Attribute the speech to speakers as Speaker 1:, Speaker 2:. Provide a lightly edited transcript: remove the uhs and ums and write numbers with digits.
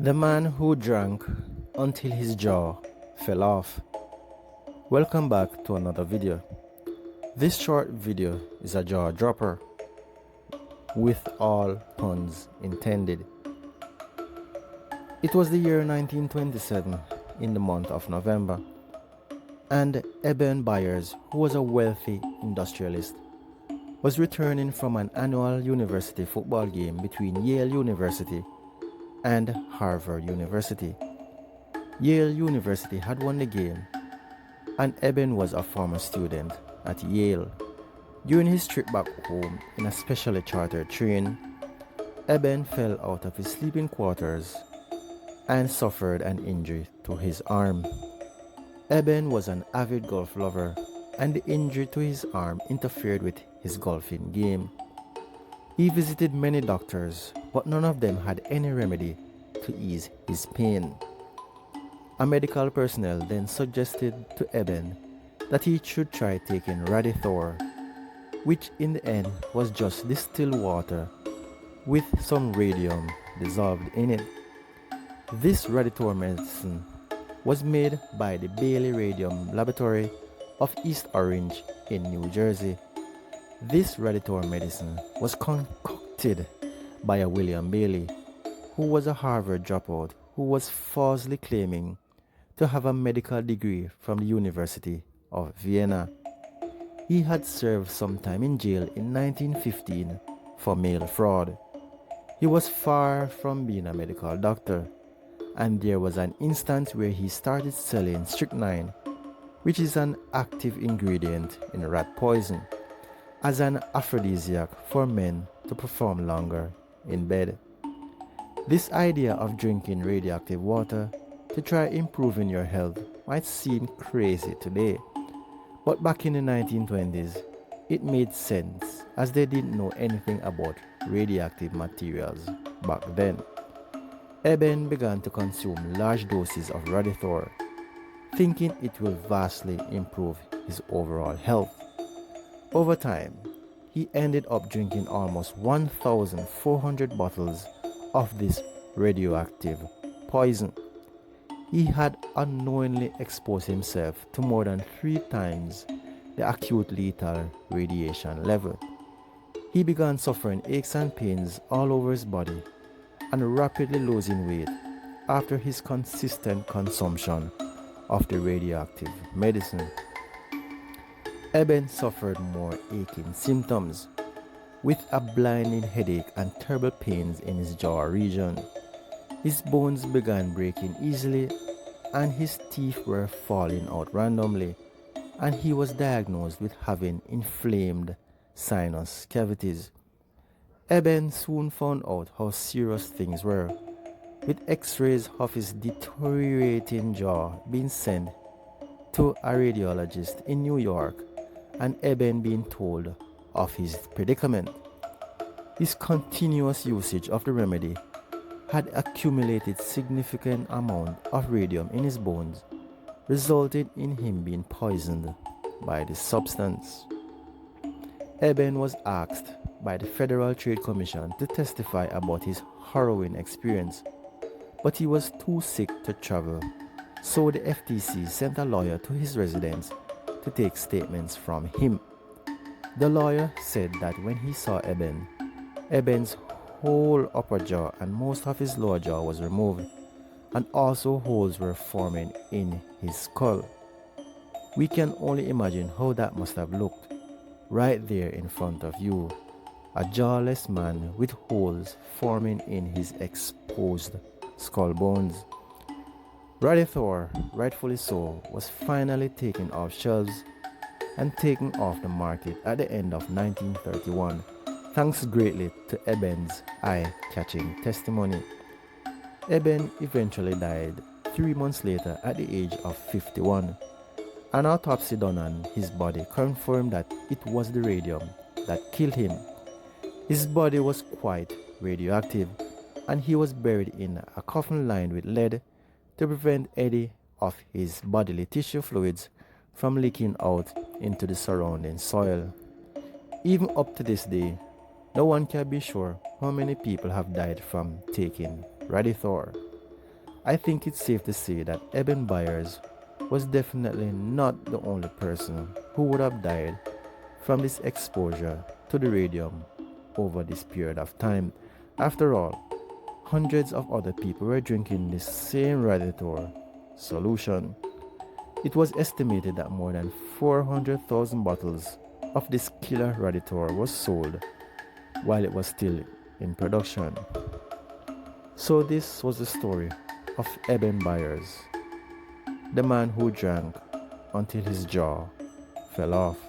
Speaker 1: The man who drank until his jaw fell off. Welcome back to another video. This short video is a jaw dropper, with all puns intended. It was the year 1927 in the month of November, and Eben Byers, who was a wealthy industrialist, was returning from an annual university football game between Yale University and Harvard University. Yale University had won the game, and Eben was a former student at Yale. During his trip back home in a specially chartered train, Eben fell out of his sleeping quarters and suffered an injury to his arm. Eben was an avid golf lover, and the injury to his arm interfered with his golfing game. He visited many doctors, but none of them had any remedy to ease his pain. A medical personnel then suggested to Eben that he should try taking Radithor, which in the end was just distilled water with some radium dissolved in it. This Radithor medicine was made by the Bailey Radium Laboratory of East Orange in New Jersey. This Radithor medicine was concocted by a William Bailey, who was a Harvard dropout who was falsely claiming to have a medical degree from the University of Vienna. He had served some time in jail in 1915 for mail fraud. He was far from being a medical doctor, and there was an instance where he started selling strychnine, which is an active ingredient in rat poison, as an aphrodisiac for men to perform longer in bed. This idea of drinking radioactive water to try improving your health might seem crazy today, but back in the 1920s, it made sense as they didn't know anything about radioactive materials back then. Eben began to consume large doses of Radithor, thinking it will vastly improve his overall health. Over time, he ended up drinking almost 1,400 bottles of this radioactive poison. He had unknowingly exposed himself to more than 3 times the acute lethal radiation level. He began suffering aches and pains all over his body and rapidly losing weight after his consistent consumption of the radioactive medicine. Eben suffered more aching symptoms, with a blinding headache and terrible pains in his jaw region. His bones began breaking easily, and his teeth were falling out randomly, and he was diagnosed with having inflamed sinus cavities. Eben soon found out how serious things were, with x-rays of his deteriorating jaw being sent to a radiologist in New York, and Eben being told of his predicament. His continuous usage of the remedy had accumulated significant amount of radium in his bones, resulting in him being poisoned by the substance. Eben was asked by the Federal Trade Commission to testify about his harrowing experience, but he was too sick to travel, so the FTC sent a lawyer to his residence to take statements from him. The lawyer said that when he saw Eben, Eben's whole upper jaw and most of his lower jaw was removed, and also holes were forming in his skull. We can only imagine how that must have looked, right there in front of you, a jawless man with holes forming in his exposed skull bones. Radithor, rightfully so, was finally taken off shelves and taken off the market at the end of 1931, thanks greatly to Eben's eye-catching testimony. Eben eventually died 3 months later at the age of 51. An autopsy done on his body confirmed that it was the radium that killed him. His body was quite radioactive, and he was buried in a coffin lined with lead to prevent any of his bodily tissue fluids from leaking out into the surrounding soil. Even up to this day, no one can be sure how many people have died from taking Radithor. I think it's safe to say that Eben Byers was definitely not the only person who would have died from this exposure to the radium over this period of time. After all, hundreds of other people were drinking this same Radiator solution. It was estimated that more than 400,000 bottles of this killer Radiator was sold while it was still in production. So this was the story of Eben Byers, the man who drank until his jaw fell off.